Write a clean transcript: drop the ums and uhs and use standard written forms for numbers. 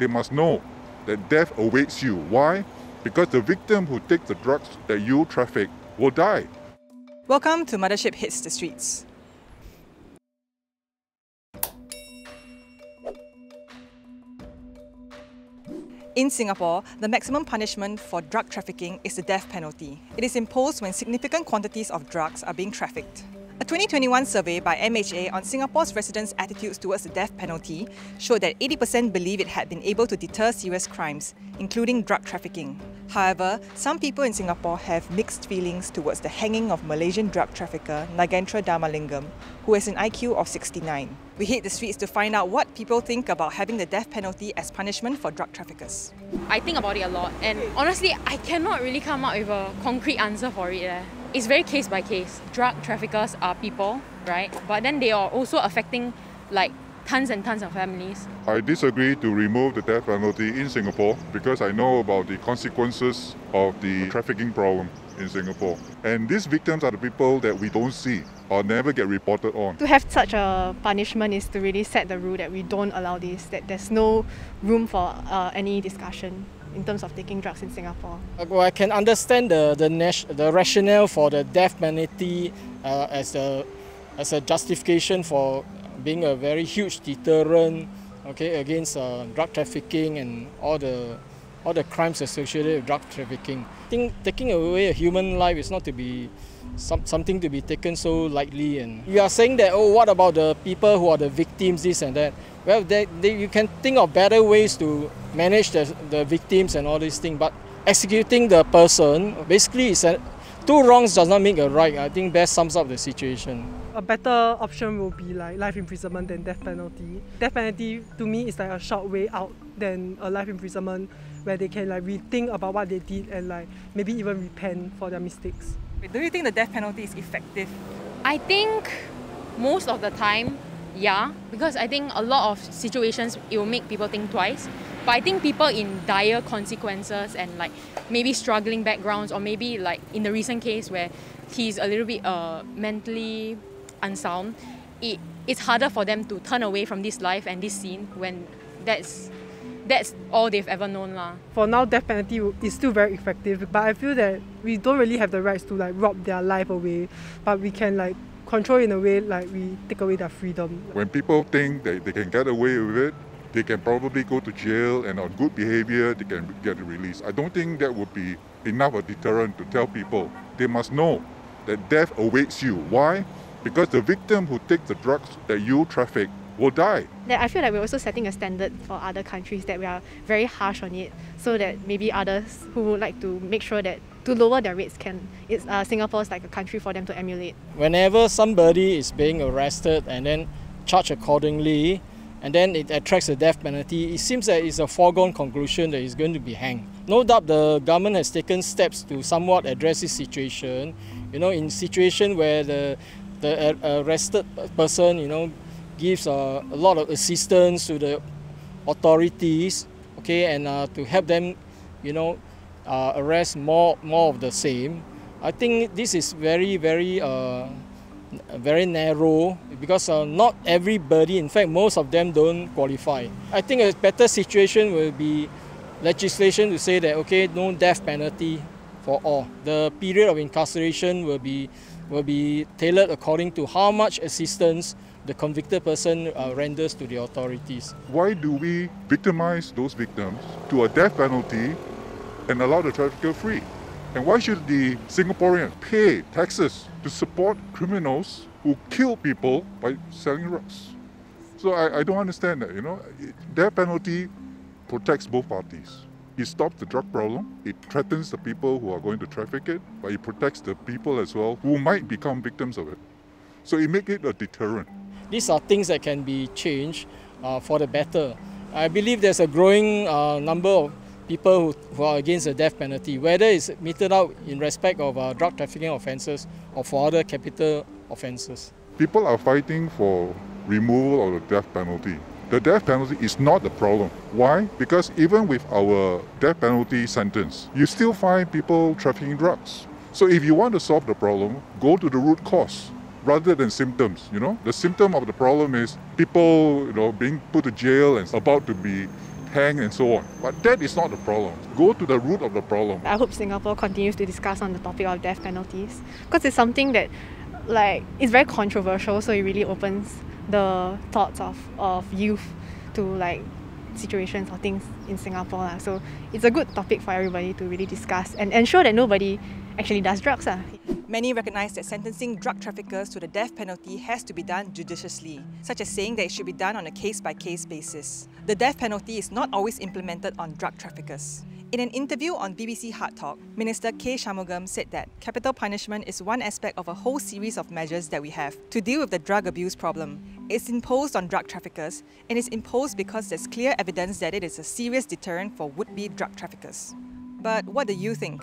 they must know that death awaits you. Why? Because the victim who takes the drugs that you traffic will die. Welcome to Mothership Hits the Streets. In Singapore, the maximum punishment for drug trafficking is the death penalty. It is imposed when significant quantities of drugs are being trafficked. A 2021 survey by MHA on Singapore's residents' attitudes towards the death penalty showed that 80% believe it had been able to deter serious crimes, including drug trafficking. However, some people in Singapore have mixed feelings towards the hanging of Malaysian drug trafficker Nagendra Dharmalingam, who has an IQ of 69. We hit the streets to find out what people think about having the death penalty as punishment for drug traffickers. I think about it a lot, and honestly, I cannot really come up with a concrete answer for it. It's very case by case. Drug traffickers are people, right? But then they are also affecting like tons and tons of families. I disagree to remove the death penalty in Singapore because I know about the consequences of the trafficking problem in Singapore. And these victims are the people that we don't see or never get reported on. To have such a punishment is to really set the rule that we don't allow this, that there's no room for any discussion in terms of taking drugs in Singapore. Well, I can understand the rationale for the death penalty as a justification for being a very huge deterrent, against drug trafficking and all the crimes associated with drug trafficking. I think taking away a human life is not to be something to be taken so lightly. And we are saying that, oh, what about the people who are the victims, this and that? Well, you can think of better ways to manage the victims and all these things, but executing the person, basically, two wrongs does not make a right. I think best sums up the situation. A better option will be like life imprisonment than death penalty. Death penalty to me is like a short way out than a life imprisonment where they can like rethink about what they did and like maybe even repent for their mistakes. Do you think the death penalty is effective? I think most of the time, yeah, because I think a lot of situations it will make people think twice. But I think people in dire consequences and like maybe struggling backgrounds, or maybe like in the recent case where he's a little bit mentally unsound, it's harder for them to turn away from this life and this scene when that's all they've ever known lah. For now, death penalty is still very effective, but I feel that we don't really have the rights to like rob their life away, but we can like control in a way like we take away their freedom. When people think that they can get away with it, they can probably go to jail, and on good behavior, they can get released. I don't think that would be enough a deterrent to tell people they must know that death awaits you. Why? Because the victim who takes the drugs that you traffic will die. I feel like we're also setting a standard for other countries, that we are very harsh on it, so that maybe others who would like to make sure that to lower their rates Singapore is like a country for them to emulate. Whenever somebody is being arrested and then charged accordingly, and then it attracts a death penalty, it seems that it's a foregone conclusion that he's going to be hanged. No doubt the government has taken steps to somewhat address this situation. In situation where the arrested person, gives a lot of assistance to the authorities, and to help them, arrest more of the same. I think this is very, very narrow, because not everybody, in fact most of them don't qualify. I think a better situation will be legislation to say that no death penalty for all. The period of incarceration will be tailored according to how much assistance the convicted person renders to the authorities. Why do we victimize those victims to a death penalty and allow the trafficker free? And why should the Singaporean pay taxes to support criminals who kill people by selling drugs? So I don't understand that, Death penalty protects both parties. It stops the drug problem, it threatens the people who are going to traffic it, but it protects the people as well who might become victims of it. So it makes it a deterrent. These are things that can be changed for the better. I believe there's a growing number of people who are against the death penalty, whether it's meted out in respect of drug trafficking offences or for other capital offences. People are fighting for removal of the death penalty. The death penalty is not the problem. Why? Because even with our death penalty sentence, you still find people trafficking drugs. So if you want to solve the problem, go to the root cause rather than symptoms. The symptom of the problem is people being put to jail and about to be hang and so on. But that is not the problem. Go to the root of the problem. I hope Singapore continues to discuss on the topic of death penalties because it's something that it's very controversial, so it really opens the thoughts of youth to situations or things in Singapore. So it's a good topic for everybody to really discuss and ensure that nobody actually does drugs. Many recognise that sentencing drug traffickers to the death penalty has to be done judiciously, such as saying that it should be done on a case-by-case basis. The death penalty is not always implemented on drug traffickers. In an interview on BBC Hard Talk, Minister K. Shanmugam said that capital punishment is one aspect of a whole series of measures that we have to deal with the drug abuse problem. It's imposed on drug traffickers, and it's imposed because there's clear evidence that it is a serious deterrent for would-be drug traffickers. But what do you think?